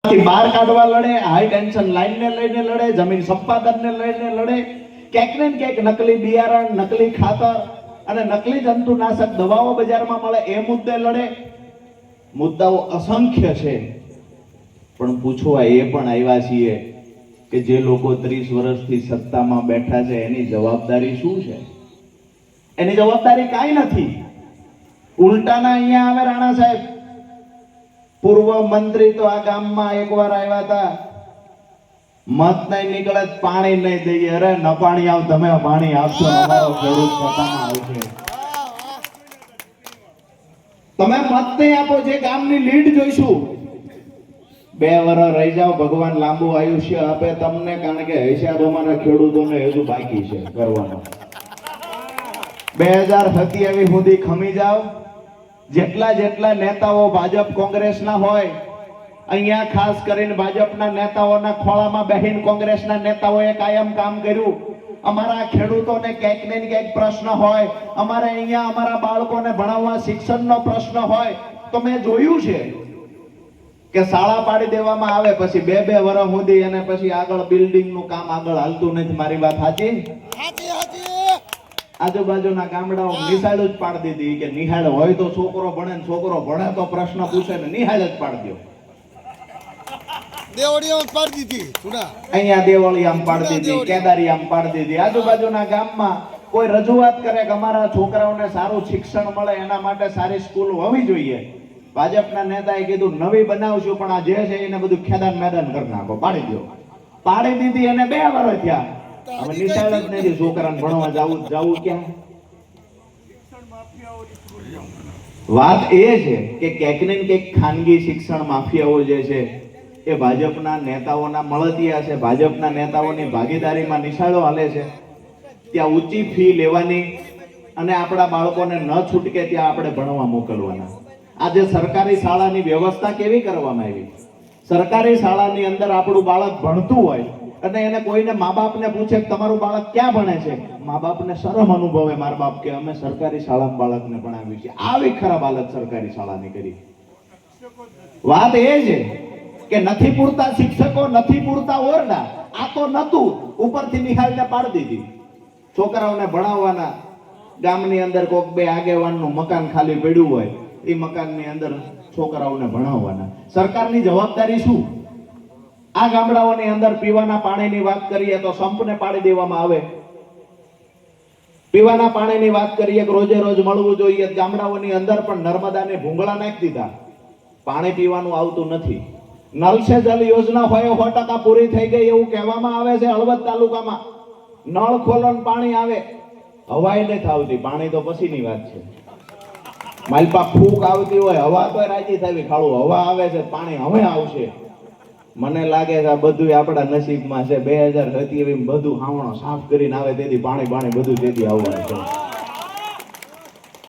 બહાર કાઢવા લડે, હાઈ ટેન્શન લાઈન ને લઈને લડે, જમીન સંપાદન ને લઈને લડે, ક્યાંક ને ક્યાંક નકલી બિયારણ, નકલી ખાતર અને નકલી જંતુનાશક દવાઓ બજારમાં મળે એ મુદ્દે લડે. મુદ્દાઓ અસંખ્ય છે, પણ પૂછવા એ પણ આવ્યા છીએ કે જે લોકો 30 વર્ષથી સત્તામાં બેઠા છે એની જવાબદારી શું છે? એની જવાબદારી કાંઈ નથી. ઉલટાના અહીંયા આવે રાણા સાહેબ, પૂર્વ મંત્રી તો આ ગામમાં એકવાર આવ્યા હતા, મત નહીં નીકળે પાણી નહીં દઈએ. અરે ન પાણી આવ, તમે પાણી આપશો અમારો ખેડૂત સત્તામાં આવશે. તમે મત નહીં આપો, જે ગામની લીડ જોઈશું. 2 વર્ષ રહી જાઓ, ભગવાન લાંબુ આયુષ્ય આપે તમને, કારણ કે હિસાબ અમારા ખેડૂતોને હજુ બાકી છે કરવાનો. 2027 સુધી ખમી જાઓ. જેટલા નેતાઓ ભાજપ કોંગ્રેસના હોય, અહીંયા ખાસ કરીને ભાજપના નેતાઓના ખોળામાં બેહીને કોંગ્રેસના નેતાઓએ કાયમ કામ કર્યું. અમારા ખેડૂતોને ક્યાંક ને ક્યાંક પ્રશ્ન હોય, અમારે અહીંયા અમારા બાળકોને ભણાવવા શિક્ષણનો પ્રશ્ન હોય, તો મેં જોયું છે કે શાળા પાડી દેવામાં આવે, પછી 2 વર્ષ સુધી અને પછી આગળ બિલ્ડિંગનું કામ આગળ હાલતું નથી. મારી વાત સાચી? આજુબાજુના ગામડાઓ નિહાળ જ પાડી દીધી કે નિહાળ હોય તો છોકરો ભણે ને છોકરો ભણે તો પ્રશ્ન પૂછે ને નિહાળ જ પાડી દો. દેવળિયામાં પાડી દીધી, અહીંયા દેવળિયામાં પાડી દીધી, કેદારિયામાં પાડી દીધી. આજુબાજુના ગામમાં કોઈ રજૂઆત કરે કે અમારા છોકરાઓને સારું શિક્ષણ મળે એના માટે સારી સ્કૂલ હોવી જોઈએ, ભાજપના નેતાએ કીધું નવી બનાવશું, પણ આ જે છે એને બધું ખેદાન મેદાન કરી નાખો, પાડી દો. પાડી દીધી, એને 2 વર્ષ થયા. હવે નિશાળ જ નથી, છોકરાને ભણવા જાવું ક્યાં? વાત એ છે કે ક્યાંક ને ક્યાંક ખાનગી શિક્ષણ માફિયાઓ જે છે એ ભાજપના નેતાઓના મળતિયા છે, ભાજપના નેતાઓની ભાગીદારીમાં નિશાળો હાલે છે. ત્યાં ઊંચી ફી લેવાની અને આપણા બાળકોને ન છૂટકે ત્યાં આપણે ભણવા મોકલવાના. આજે સરકારી શાળાની વ્યવસ્થા કેવી કરવામાં આવી? સરકારી શાળાની અંદર આપણું બાળક ભણતું હોય અને એને કોઈને મા બાપને પૂછે કે તમારું બાળક ક્યાં ભણે છે, મા બાપને શરમ અનુભવે મારા બાપ કે અમે સરકારી શાળામાં બાળકને ભણાવ્યું છે. આવી ખરાબ હાલત સરકારી શાળાની કરી. વાત એ છે કે નથી પૂરતા શિક્ષકો, નથી પૂરતા ઓરડા. આ તો નતું, ઉપરથી નિહાળને પાડી દીધી. છોકરાઓને ભણાવવાના, ગામની અંદર કોક 2 આગેવાનનું મકાન ખાલી પડ્યું હોય, એ મકાનની અંદર છોકરાઓને ભણાવવાના. સરકારની જવાબદારી શું? આ ગામડાઓની અંદર પીવાના પાણીની વાત કરીએ તો સંપને પાડી દેવામાં આવે. પીવાના પાણીની વાત કરીએ કે રોજે રોજ મળવું જોઈએ, ગામડાઓની અંદર પણ નર્મદાને ભૂંગળા નાખી દીધા, પાણી પીવાનું આવતું નથી. નલ સે જલ યોજના હોય 100% પૂરી થઈ ગઈ એવું કહેવામાં આવે છે. હળવદ તાલુકામાં નળ ખોલો ને પાણી આવે, હવાય નથી આવતી. પાણી તો પછીની વાત છે. માલપા ફૂંક આવતી હોય, હવા તો રાજી થાવી, ખાડું હવા આવે છે, પાણી હવે આવશે. મને લાગે છે આ બધું આપણા નસીબમાં છે. 2027 બધું હાવણો સાફ કરીને આવે તેથી પાણી બધું તેથી આવવાનું છે.